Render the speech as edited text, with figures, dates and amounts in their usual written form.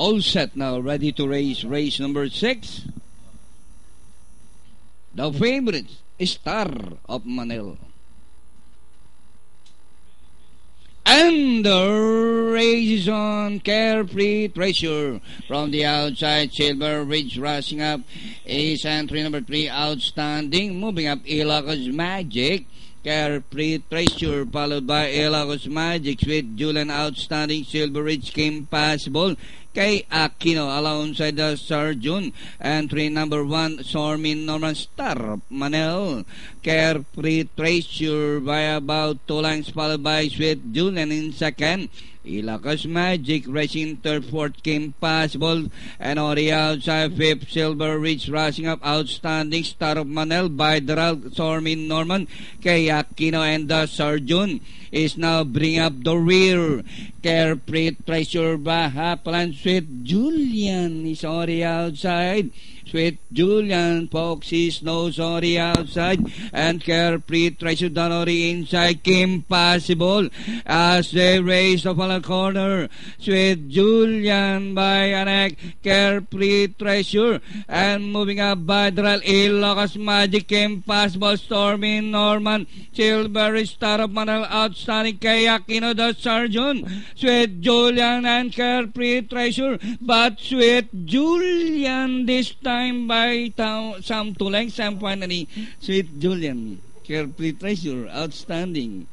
All set now, ready to race number 6. The favorite, Star of Manila. And the race is on. Carefree Treasure from the outside. Silver Ridge rushing up is entry number 3, Outstanding. Moving up, Ilocos Magic. Carefree Treasure followed by Ilocos Magic. Sweet Julian, Outstanding. Silver Ridge came passable kay Aquino alongside the Sarjun. Entry number 1, Sormin Norman, Star Manel. Carefree Treasure by about 2 lengths followed by Sweet Julian in second. Ilocos Magic racing third, fourth came possible, and on the outside fifth, Silver Ridge rushing up, Outstanding, Star of Manel, Bideral, Sormin Norman, kay Aquino and the Sarjun is now bring up the rear. Carefree Treasure Bahapalan, Sweet Julian is on the outside. Sweet Julian, Foxy's nose on the outside, and Carefree Treasure down on the inside. Came possible as they race the final corner. Sweet Julian by Anek, Carefree Treasure, and moving up by Dral, Ilocos Magic came possible. Stormy Norman, Silver Star of Manal, Outstanding, kay Aquino the Sarjun. Sweet Julian and Carefree Treasure, but Sweet Julian this time by some 2 lengths, and finally Sweet Julian, Carefree Treasure, Outstanding.